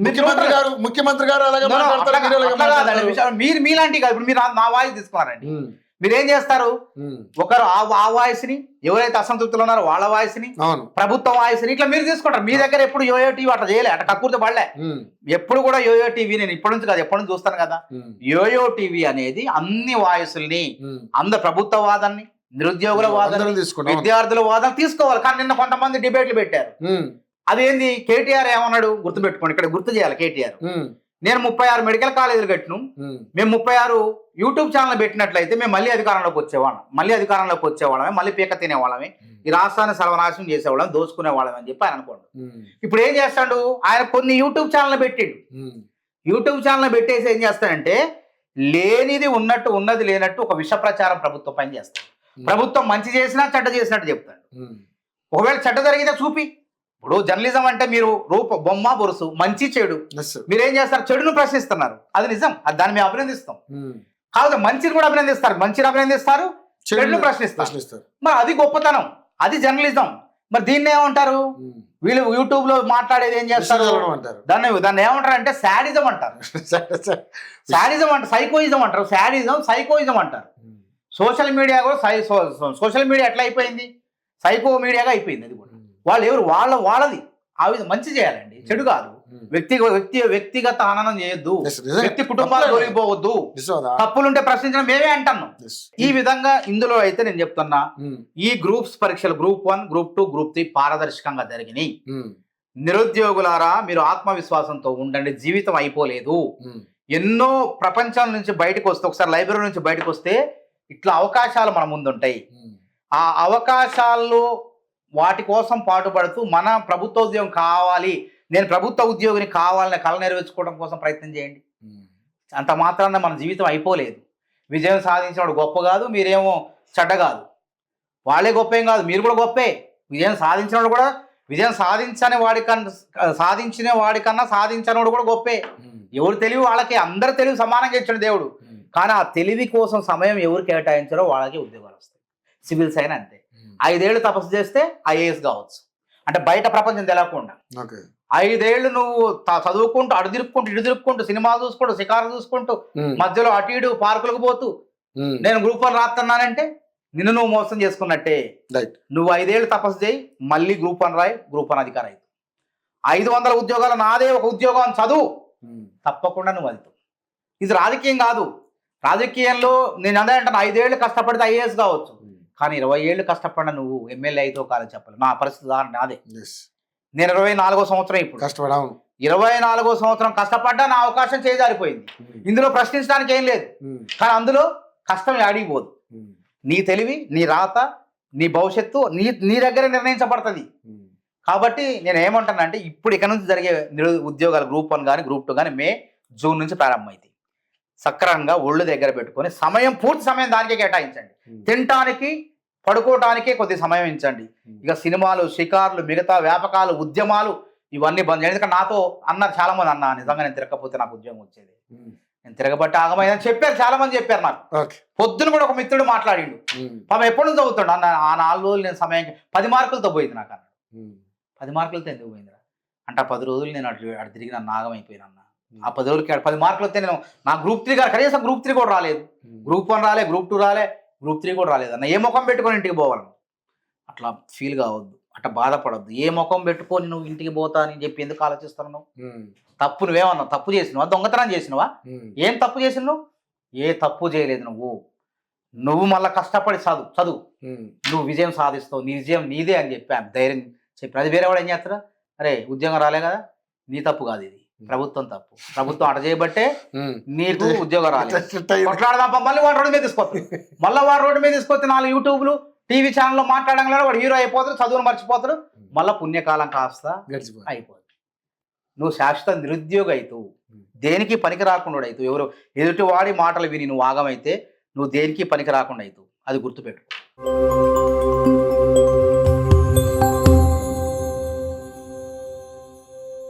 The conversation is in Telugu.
ముఖ్యమంత్రి గారు అలాగే మీరు మీలాంటి కాదు. ఇప్పుడు మీరు నా వాయిస్ తీసుకున్నారండి, మీరేం చేస్తారు? ఒకరు ఆ వాయిస్ ని, ఎవరైతే అసంతృప్తులు ఉన్నారో వాళ్ళ వాయిస్ ని, ప్రభుత్వ వాయిస్ ని ఇట్లా మీరు తీసుకుంటారు. మీ దగ్గర ఎప్పుడు యోయో టీవీ అట్లా చేయలే, అట్లా కక్కుర్తి పడలే. ఎప్పుడు కూడా యోయో టీవీ నేను ఇప్పటి నుంచి కాదు ఎప్పటి నుంచి చూస్తాను కదా. యోయో టీవీ అనేది అన్ని వాయిస్ల్ని, అందరు ప్రభుత్వ వాదాన్ని, నిరుద్యోగుల వాదన, విద్యార్థుల వాదన తీసుకోవాలి. కానీ నిన్న కొంతమంది డిబేట్లు పెట్టారు. అదేంది? కేటీఆర్ ఏమన్నాడు గుర్తుపెట్టుకోండి, ఇక్కడ గుర్తు చేయాలి. కేటీఆర్, నేను 36 మెడికల్ కాలేజీలు కట్టిను, మేము 36 యూట్యూబ్ ఛానల్ పెట్టినట్లయితే మేము మళ్ళీ అధికారంలోకి వచ్చేవాళ్ళమే, మళ్ళీ పీక తినేవాళ్ళమే, ఈ రాష్ట్రాన్ని సర్వనాశనం చేసేవాళ్ళం, దోచుకునే వాళ్ళమే అని చెప్పి ఆయన అనుకోండి. ఇప్పుడు ఏం చేస్తాడు ఆయన? కొన్ని యూట్యూబ్ ఛానల్ పెట్టిండు. యూట్యూబ్ ఛానల్ పెట్టేసి ఏం చేస్తాడంటే లేనిది ఉన్నట్టు, ఉన్నది లేనట్టు ఒక విష ప్రచారం ప్రభుత్వం పని చేస్తాడు. ప్రభుత్వం మంచి చేసినా చెడ్డ చేసినట్టు చెప్తాడు. ఒకవేళ చెడ్డ జరిగితే చూపి. ఇప్పుడు జర్నలిజం అంటే మీరు బొమ్మ బొరుసు, మంచి చెడు, మీరేం చేస్తారు? చెడును ప్రశ్నిస్తున్నారు, అది నిజం, అది దాన్ని మేము అభినందిస్తాం. కాదు, మంచిని కూడా అభినందిస్తారు, మంచిని అభినందిస్తారు, చెడును ప్రశ్నిస్తారు. మరి అది గొప్పతనం, అది జర్నలిజం. మరి దీన్ని ఏమంటారు? వీళ్ళు యూట్యూబ్ లో మాట్లాడేది ఏం చేస్తారు? దాన్ని ఏమంటారు అంటే శాడిజం అంటారు. శాడిజం అంటారు, సైకోయిజం అంటారు. శాడిజం, సైకోయిజం అంటారు. సోషల్ మీడియా కూడా సోషల్ మీడియా ఎట్లా అయిపోయింది? సైకో మీడియాగా అయిపోయింది. అది కూడా వాళ్ళు ఎవరు? వాళ్ళది. ఆ విధంగా మంచి చేయాలండి, చెడు కాదు. వ్యక్తిగత ఆనందం చేయొద్దు, వ్యక్తి కుటుంబాలు దొరికిపోవద్దు, తప్పులుంటే ప్రశ్నించడం మేమే అంటున్నాం. ఈ విధంగా ఇందులో అయితే నేను చెప్తున్నా, ఈ గ్రూప్స్ పరీక్షలు గ్రూప్ 1, గ్రూప్ 2, గ్రూప్ 3 పారదర్శకంగా జరిగినాయి. నిరుద్యోగులారా మీరు ఆత్మవిశ్వాసంతో ఉండండి, జీవితం అయిపోలేదు. ఎన్నో ప్రపంచం నుంచి బయటకు వస్తే, ఒకసారి లైబ్రరీ నుంచి బయటకు వస్తే ఇట్లా అవకాశాలు మన ముందుంటాయి. ఆ అవకాశాల్లో వాటి కోసం పాటుపడుతూ మన ప్రభుత్వ ఉద్యోగం కావాలి, నేను ప్రభుత్వ ఉద్యోగిని కావాలని కళ నెరవేర్చుకోవడం కోసం ప్రయత్నం చేయండి. అంత మాత్రాన మన జీవితం అయిపోలేదు. విజయం సాధించినవాడు గొప్ప కాదు, మీరేమో చెడ్డ కాదు. వాళ్ళే గొప్ప ఏం కాదు, మీరు కూడా గొప్పే. విజయం సాధించినవాడు కూడా, విజయం సాధించిన వాడికన్నా సాధించినవాడు కూడా గొప్పే. ఎవరు తెలివి వాళ్ళకే, అందరు తెలివి సమానంగా ఇచ్చాడు దేవుడు. కానీ ఆ తెలివి కోసం సమయం ఎవరు కేటాయించారో వాళ్ళకి ఉద్యోగాలు వస్తాయి. సివిల్స్ అయినా అంతే. 5 ఏళ్ళు తపస్సు చేస్తే ఐఏఎస్ కావచ్చు. అంటే బయట ప్రపంచం తెలవకుండా 5 ఏళ్ళు నువ్వు చదువుకుంటూ, అడు తిరుక్కుంటూ, ఇటు తిరుక్కుంటూ, సినిమాలు చూసుకుంటూ, షికారు చూసుకుంటూ, మధ్యలో అటు ఇటు పార్కులకు పోతూ నేను గ్రూప్ 1 రాస్తున్నానంటే నిన్ను నువ్వు మోసం చేసుకున్నట్టే. నువ్వు 5 ఏళ్ళు తపస్సు చేయి, మళ్ళీ గ్రూప్ 1 రాయి, గ్రూప్ 1 అధికారి అవుతావు. 500 ఉద్యోగాలు నాదే ఒక ఉద్యోగం చదువు, తప్పకుండా నువ్వు వెళ్తావు. ఇది రాజకీయం కాదు. రాజకీయంలో నేను అదే అంటాను, 5 ఏళ్ళు కష్టపడితే ఐఏఎస్ కావచ్చు, కానీ 20 ఏళ్ళు కష్టపడిన నువ్వు ఎమ్మెల్యే అయితే కాదని చెప్పలేదు. నా పరిస్థితి నాదే. నేను 24వ సంవత్సరం ఇప్పుడు కష్టపడాను. 24వ సంవత్సరం కష్టపడ్డా నా అవకాశం చేజారిపోయింది. ఇందులో ప్రశ్నించడానికి ఏం లేదు, కానీ అందులో కష్టం ఆడిపోదు. నీ తెలివి, నీ రాత, నీ భవిష్యత్తు నీ దగ్గర నిర్ణయించబడుతుంది. కాబట్టి నేను ఏమంటానంటే ఇప్పుడు ఇక నుంచి జరిగే ఉద్యోగాలు గ్రూప్ 1 కానీ గ్రూప్ 2 కానీ మే, జూన్ నుంచి ప్రారంభమైంది. సక్రమంగా ఒళ్ళు దగ్గర పెట్టుకొని పూర్తి సమయం దానికే కేటాయించండి. తినటానికి, పడుకోవటానికే కొద్ది సమయం ఇచ్చండి. ఇక సినిమాలు, షికార్లు, మిగతా వ్యాపకాలు, ఉద్యమాలు ఇవన్నీ బంద్ చేయండి. ఎందుకంటే నాతో అన్నారు చాలా మంది, అన్న నిజంగా నేను తిరగకపోతే నాకు ఉద్యోగం వచ్చేది, నేను తిరగబట్టి ఆగమైందని చెప్పారు. చాలా మంది చెప్పారు నాకు. పొద్దున కూడా ఒక మిత్రుడు మాట్లాడిండు, పాపం ఎప్పటి నుంచి చదువుతాడు అన్న, ఆ 4 రోజులు నేను సమయానికి 10 మార్కులతో పోయింది నాకు అన్నాడు. 10 మార్కులతో ఎందుకు పోయిందిరా అంటే, 10 రోజులు నేను అటు తిరిగి నన్ను ఆగమైపోయినా అన్న. ఆ 10 రోజులకి 10 మార్కులు వస్తే నేను నా గ్రూప్ 3 గారు కనీసం గ్రూప్ 3 కూడా రాలేదు, గ్రూప్ 1 రాలే, గ్రూప్ 2 రాలే, గ్రూప్ 3 కూడా రాలేదు అన్న. ఏ ముఖం పెట్టుకొని ఇంటికి పోవాలను? అట్లా ఫీల్ కావద్దు, అట్లా బాధపడద్దు. ఏ ముఖం పెట్టుకొని నువ్వు ఇంటికి పోతా అని చెప్పి ఎందుకు ఆలోచిస్తున్నావు? తప్పు నువ్వేమన్నావు? తప్పు చేసినవా? దొంగతనం చేసినవా? ఏం తప్పు చేసినావు? ఏ తప్పు చేయలేదు నువ్వు మళ్ళీ కష్టపడి చదువు, నువ్వు విజయం సాధిస్తావు, నీ విజయం నీదే అని చెప్పి ధైర్యం చెప్పి, అది వేరే వాడు ఏం చేస్తారా? అరే ఉద్యోగం రాలే కదా, నీ తప్పు కాదు, ఇది ప్రభుత్వం తప్పు. ప్రభుత్వం అట చేయబట్టే నీకు ఉద్యోగం రాలేదు. కొట్లాడదాం, మళ్ళీ వాడు రోడ్డు మీద తీసుకొస్తాడు. మళ్ళీ వాడు రోడ్డు మీద తీసుకొస్తే 4 యూట్యూబ్లు, టీవీ ఛానల్లో మాట్లాడడం వాడు హీరో అయిపోతాడు, చదువును మర్చిపోతాడు, మళ్ళీ పుణ్యకాలం కాస్త అయిపోతుంది. నువ్వు శాశ్వత నిరుద్యోగ అవుతావు, దేనికి పనికి రాకుండా అవుతావు. ఎవరు ఎదుటివాడి మాటలు విని నువ్వు ఆగమైతే నువ్వు దేనికి పనికి రాకుండా అవుతావు. అది గుర్తుపెట్టుకో.